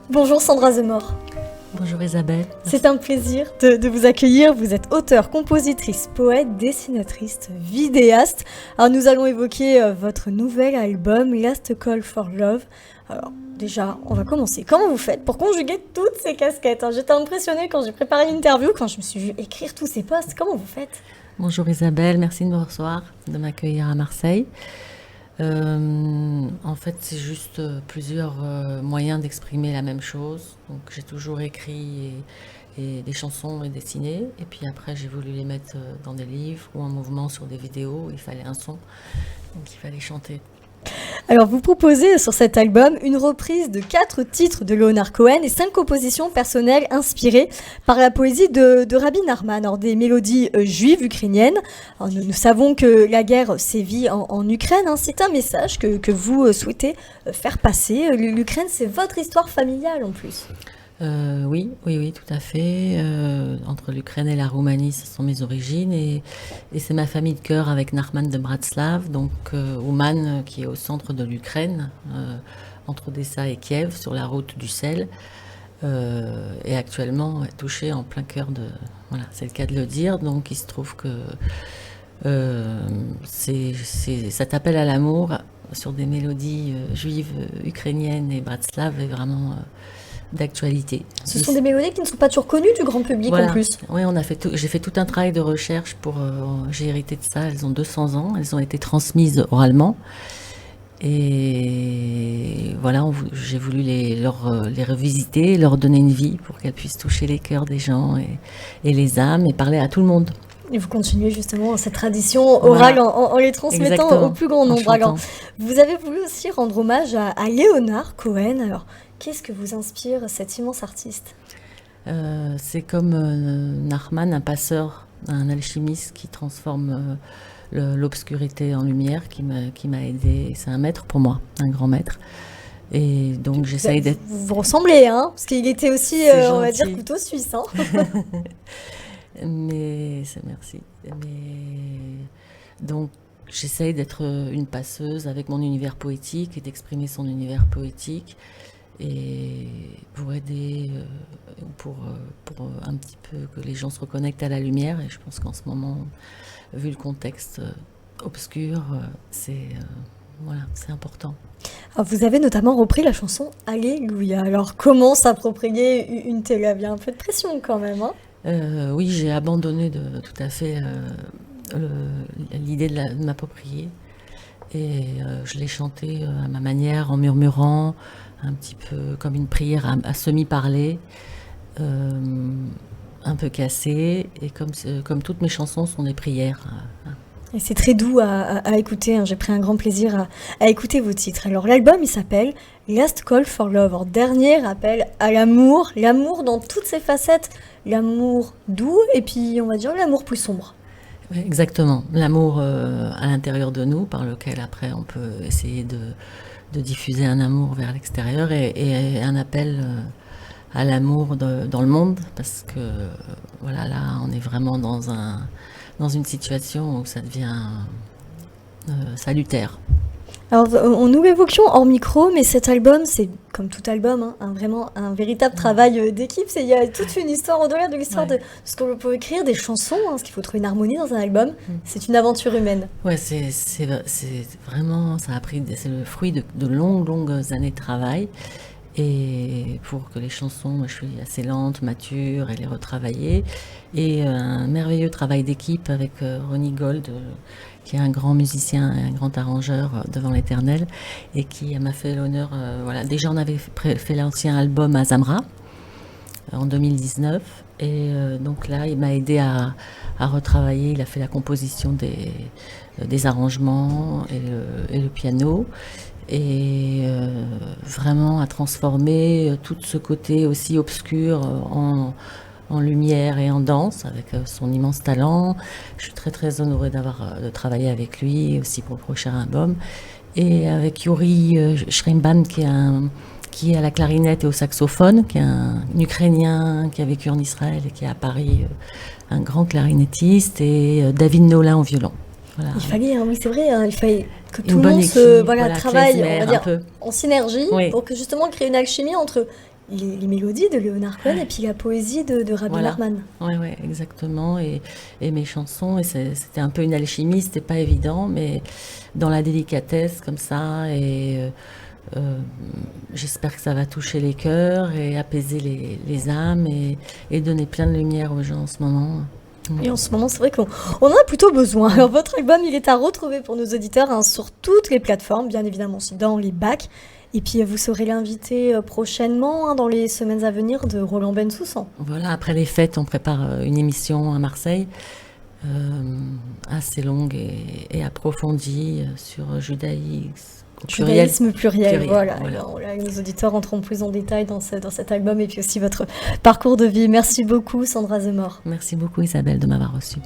Bonjour Sandra Zemmour. Bonjour Isabelle. C'est un plaisir de vous accueillir. Vous êtes auteure, compositrice, poète, dessinatrice, vidéaste. Alors nous allons évoquer votre nouvel album Last Call for Love. Alors déjà, on va commencer. Comment vous faites pour conjuguer toutes ces casquettes? J'étais impressionnée quand j'ai préparé l'interview, quand je me suis vue écrire tous ces posts. Comment vous faites? Bonjour Isabelle, merci de me recevoir, de m'accueillir à Marseille. En fait, c'est juste plusieurs moyens d'exprimer la même chose. Donc, j'ai toujours écrit et des chansons et dessiné. Et puis après, j'ai voulu les mettre dans des livres ou en mouvement sur des vidéos. Il fallait un son, donc il fallait chanter. Alors, vous proposez sur cet album une reprise de 4 titres de Leonard Cohen et 5 compositions personnelles inspirées par la poésie de Rabbi Nachman, alors des mélodies juives ukrainiennes. Alors, nous savons que la guerre sévit en Ukraine. C'est un message que vous souhaitez faire passer. L'Ukraine, c'est votre histoire familiale en plus. Oui, tout à fait. Entre l'Ukraine et la Roumanie, ce sont mes origines et c'est ma famille de cœur avec Nachman de Bratslav, donc Ouman qui est au centre de l'Ukraine, entre Odessa et Kiev, sur la route du sel, et actuellement touché en plein cœur de... Voilà, c'est le cas de le dire, donc il se trouve que cet appel à l'amour sur des mélodies juives, ukrainiennes et Bratslav est vraiment... d'actualité. Ce sont des mélodies qui ne sont pas toujours connues du grand public en plus. Oui, j'ai fait tout un travail de recherche j'ai hérité de ça, elles ont 200 ans, elles ont été transmises oralement. Et voilà, j'ai voulu les revisiter, leur donner une vie pour qu'elles puissent toucher les cœurs des gens et les âmes et parler à tout le monde. Et vous continuez justement cette tradition orale en les transmettant Exactement, au plus grand nombre. Alors, vous avez voulu aussi rendre hommage à Leonard Cohen. Alors, qu'est-ce que vous inspire cet immense artiste? C'est comme Nachman, un passeur, un alchimiste qui transforme l'obscurité en lumière, qui m'a aidé. C'est un maître pour moi, un grand maître. Et donc j'essaye d'être... Vous ressemblez, parce qu'il était aussi, on va dire, couteau suisse. Merci. Donc j'essaye d'être une passeuse avec mon univers poétique et d'exprimer son univers poétique. Et pour aider, pour un petit peu que les gens se reconnectent à la lumière. Et je pense qu'en ce moment, vu le contexte obscur, c'est important. Alors vous avez notamment repris la chanson Alléluia. Alors comment s'approprier une telle? Il y a un peu de pression quand même. Oui, j'ai abandonné tout à fait l'idée de m'approprier. Et je l'ai chanté à ma manière, en murmurant, un petit peu comme une prière à semi-parler, un peu cassée, et comme toutes mes chansons sont des prières. Et c'est très doux à écouter, j'ai pris un grand plaisir à écouter vos titres. Alors l'album il s'appelle Last Call for Love, alors, dernier appel à l'amour dans toutes ses facettes, l'amour doux et puis on va dire l'amour plus sombre. Oui, exactement, l'amour à l'intérieur de nous, par lequel après on peut essayer de diffuser un amour vers l'extérieur et un appel à l'amour dans le monde, parce que voilà, là on est vraiment dans une situation où ça devient salutaire. Alors nous l'évoquions hors micro, mais cet album, c'est comme tout album, vraiment un véritable travail d'équipe. Il y a toute une histoire au-delà de l'histoire de ce qu'on peut écrire, des chansons, parce qu'il faut trouver une harmonie dans un album. C'est une aventure humaine. Ouais, c'est vraiment, c'est le fruit de longues années de travail. Et pour que les chansons, je suis assez lente, mature, et les retravailler. Et un merveilleux travail d'équipe avec Ronnie Gold, qui est un grand musicien et un grand arrangeur devant l'éternel, et qui m'a fait l'honneur... Déjà, on avait fait l'ancien album à Zamra, en 2019. Et donc là, il m'a aidé à retravailler. Il a fait la composition des arrangements et le piano. Et vraiment à transformer tout ce côté aussi obscur en lumière et en danse avec son immense talent. Je suis très très honorée de travailler avec lui aussi pour le prochain album. Et avec Yuri Shrimban qui est à la clarinette et au saxophone, qui est un Ukrainien qui a vécu en Israël et qui est à Paris, un grand clarinettiste, et David Nolin au violon. Voilà. Il fallait, oui c'est vrai, il fallait que une tout le bonne monde équipe, travaille, on klezmer va un dire, peu. en synergie Oui. pour que justement créer une alchimie entre les mélodies de Leonard Cohen et puis la poésie de Rabbi Voilà. Nachman. Ouais, exactement. Et mes chansons, c'était un peu une alchimie, c'était pas évident, mais dans la délicatesse comme ça. J'espère que ça va toucher les cœurs et apaiser les âmes et donner plein de lumière aux gens en ce moment. Et en ce moment, c'est vrai qu'on en a plutôt besoin. Alors, votre album, il est à retrouver pour nos auditeurs sur toutes les plateformes, bien évidemment aussi dans les bacs. Et puis, vous serez l'invité prochainement, dans les semaines à venir, de Roland Bensoussan. Voilà, après les fêtes, on prépare une émission à Marseille, assez longue et approfondie sur Judaïsme pluriel, voilà. Voilà. Les auditeurs entreront plus en détail dans cet album et puis aussi votre parcours de vie. Merci beaucoup, Sandra Zemmour. Merci beaucoup, Isabelle, de m'avoir reçue.